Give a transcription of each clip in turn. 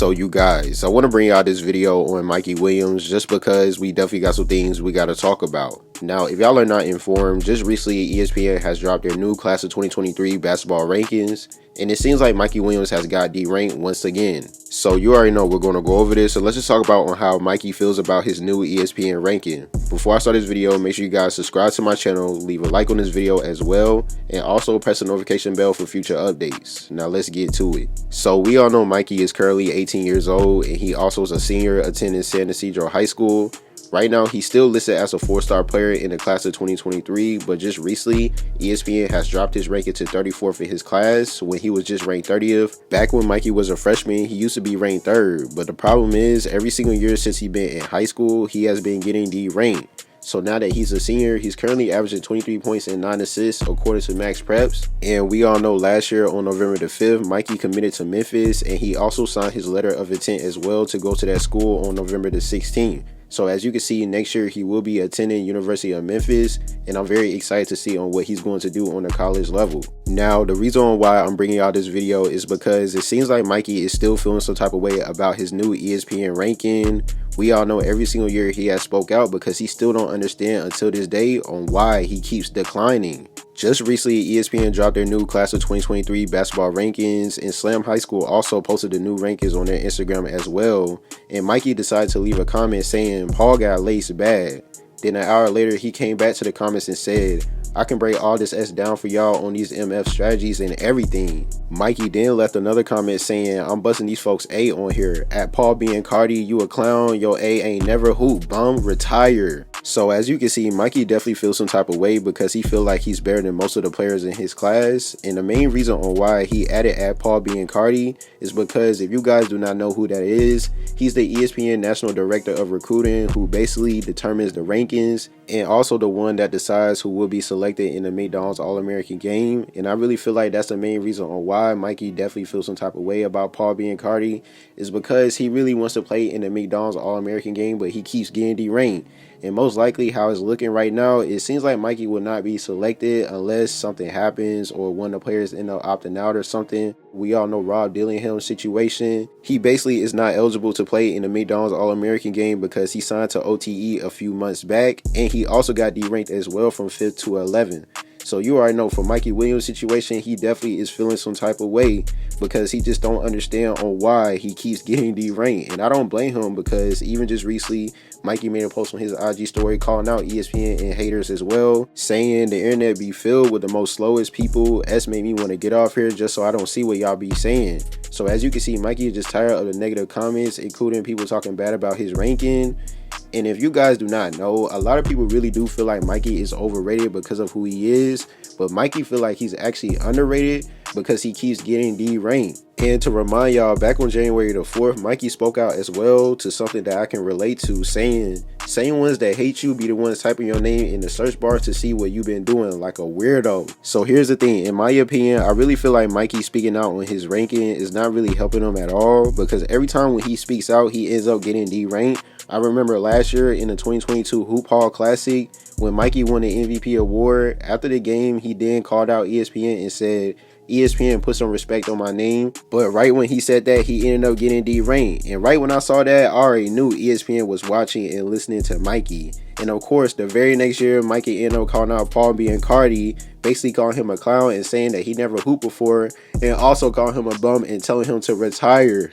So you guys, I want to bring out this video on Mikey Williams just because we definitely got some things we got to talk about. Now, if y'all are not informed, just recently ESPN has dropped their new class of 2023 basketball rankings, and it seems like Mikey Williams has got deranked once again. So you already know we're going to go over this, so let's just talk about on how Mikey feels about his new ESPN ranking. Before I start this video, make sure you guys subscribe to my channel, leave a like on this video as well, and also press the notification bell for future updates. Now let's get to it. So we all know Mikey is currently 18 years old, and he also is a senior attending San Ysidro High School. Right now, he's still listed as a 4-star player in the class of 2023, but just recently, ESPN has dropped his ranking to 34th in his class when he was just ranked 30th. Back when Mikey was a freshman, he used to be ranked 3rd, but the problem is every single year since he's been in high school, he has been getting deranked. So now that he's a senior, he's currently averaging 23 points and 9 assists according to Max Preps. And we all know last year on November the 5th, Mikey committed to Memphis, and he also signed his letter of intent as well to go to that school on November the 16th. So as you can see, next year he will be attending University of Memphis, and I'm very excited to see on what he's going to do on the college level. Now, the reason why I'm bringing out this video is because it seems like Mikey is still feeling some type of way about his new ESPN ranking. We all know every single year he has spoke out because he still don't understand until this day on why he keeps declining. Just recently, ESPN dropped their new class of 2023 basketball rankings, and Slam High School also posted the new rankings on their Instagram as well. And Mikey decided to leave a comment saying, "Paul got laced bad." Then an hour later, he came back to the comments and said, "I can break all this S down for y'all on these MF strategies and everything." Mikey then left another comment saying, "I'm busting these folks A on here. At Paul being Cardi, you a clown. Your A ain't never hoop. Bum, retire." So as you can see, Mikey definitely feels some type of way because he feel like he's better than most of the players in his class. And the main reason on why he added at Paul being Cardi is because if you guys do not know who that is, he's the ESPN National Director of Recruiting who basically determines the rankings and also the one that decides who will be selected in the McDonald's All-American game. And I really feel like that's the main reason on why Mikey definitely feels some type of way about Paul being Cardi is because he really wants to play in the McDonald's All-American game, but he keeps getting deranked. And most likely how it's looking right now, it seems like Mikey will not be selected unless something happens or one of the players end up opting out or something. We all know Rob Dillingham's situation. He basically is not eligible to play in the McDonald's All-American game because he signed to OTE a few months back, and he also got deranked as well from 5th to 11th. So you already know for Mikey Williams' situation, he definitely is feeling some type of way because he just don't understand on why he keeps getting deranked. And I don't blame him because even just recently, Mikey made a post on his IG story calling out ESPN and haters as well, saying the internet be filled with the most slowest people. S made me want to get off here just so I don't see what y'all be saying. So as you can see, Mikey is just tired of the negative comments, including people talking bad about his ranking. And if you guys do not know, a lot of people really do feel like Mikey is overrated because of who he is, but Mikey feel like he's actually underrated because he keeps getting deranked. And to remind y'all, back on January the 4th, Mikey spoke out as well to something that I can relate to, saying, "Same ones that hate you be the ones typing your name in the search bar to see what you've been doing like a weirdo." So here's the thing, in my opinion, I really feel like Mikey speaking out on his ranking is not really helping him at all because every time when he speaks out, he ends up getting deranked. I remember last year in the 2022 Hoop Hall Classic, when Mikey won the MVP award, after the game, he then called out ESPN and said, "ESPN put some respect on my name." But right when he said that, he ended up getting deranked. And right when I saw that, I already knew ESPN was watching and listening to Mikey. And of course, the very next year, Mikey ended up calling out Paul being Cardi, basically calling him a clown and saying that he never hooped before, and also calling him a bum and telling him to retire.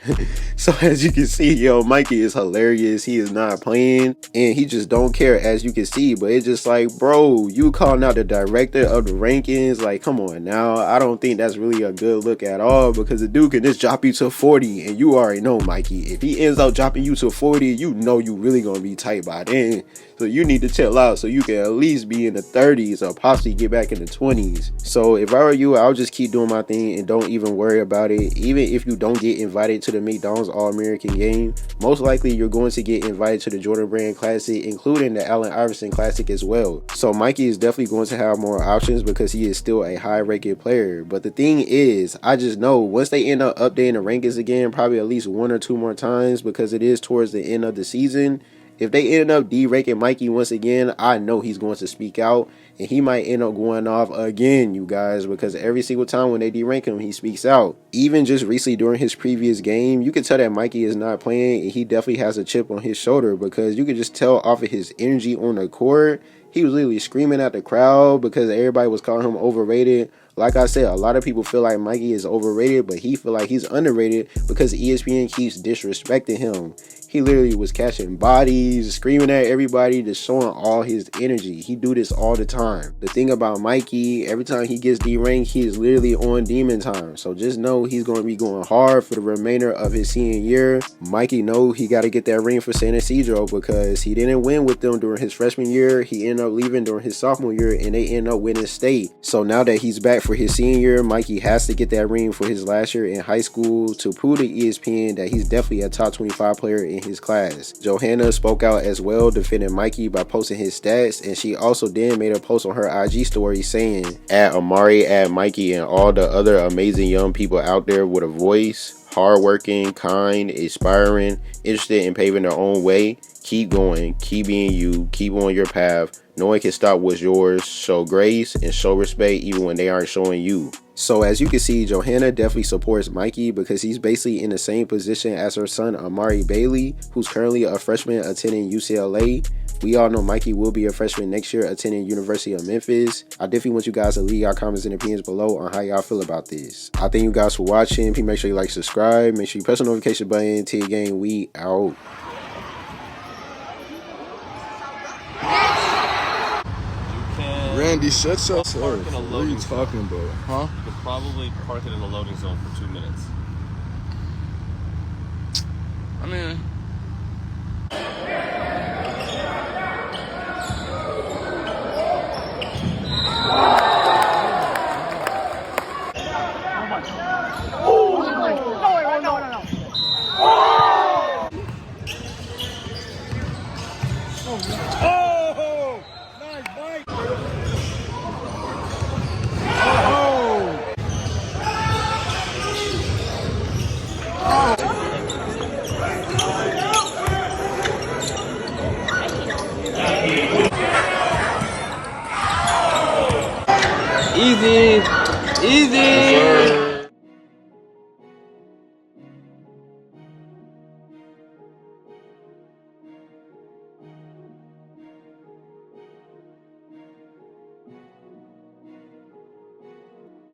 So as you can see, yo, Mikey is hilarious. He is not playing, and he just don't care, as you can see. But it's just like, bro, you calling out the director of the rankings, like, come on now. I don't think that's really a good look at all because the dude can just drop you to 40, and you already know, Mikey, if he ends up dropping you to 40, you know you really gonna be tight by then. So you need to chill out so you can at least be in the 30s or possibly get back in the 20s. So if I were you, I'll just keep doing my thing and don't even worry about it. Even if you don't get invited to the McDonald's All-American game, most likely you're going to get invited to the Jordan Brand Classic, including the Allen Iverson Classic as well. So Mikey is definitely going to have more options because he is still a high-rated player. But the thing is, I just know once they end up updating the rankings again, probably at least 1 or 2 more times because it is towards the end of the season, If they end up de-ranking Mikey once again, I know he's going to speak out, and he might end up going off again, you guys, because every single time when they de-rank him, he speaks out. Even just recently during his previous game, you can tell that Mikey is not playing, and he definitely has a chip on his shoulder, because you can just tell off of his energy on the court. He was literally screaming at the crowd because everybody was calling him overrated. Like I said, a lot of people feel like Mikey is overrated, but he feel like he's underrated because ESPN keeps disrespecting him. He literally was catching bodies, screaming at everybody, just showing all his energy. He do this all the time. The thing about Mikey, every time he gets deranked, he is literally on demon time. So just know he's going to be going hard for the remainder of his senior year. Mikey know he got to get that ring for San Ysidro because he didn't win with them during his freshman year. He ended up leaving during his sophomore year, and they ended up winning state. So now that he's back for his senior year, Mikey has to get that ring for his last year in high school to prove to ESPN that he's definitely a top 25 player in his class. Johanna spoke out as well, defending Mikey by posting his stats, and she also then made a post on her IG story saying, "At Amari, at Mikey, and all the other amazing young people out there with a voice, hardworking, kind, inspiring, interested in paving their own way. Keep going, keep being you, keep on your path. No one can stop what's yours. Show grace and show respect even when they aren't showing you." So as you can see, Johanna definitely supports Mikey because he's basically in the same position as her son Amari Bailey, who's currently a freshman attending UCLA. We all know Mikey will be a freshman next year attending University of Memphis. I definitely want you guys to leave your comments and opinions below on how y'all feel about this. I thank you guys for watching. Please make sure you like, subscribe. Make sure you press the notification button. Till game, we out. Randy, shut up. Park in a What are loading you talking about? Huh? You can probably park it in a loading zone for 2 minutes. I mean... Easy, easy.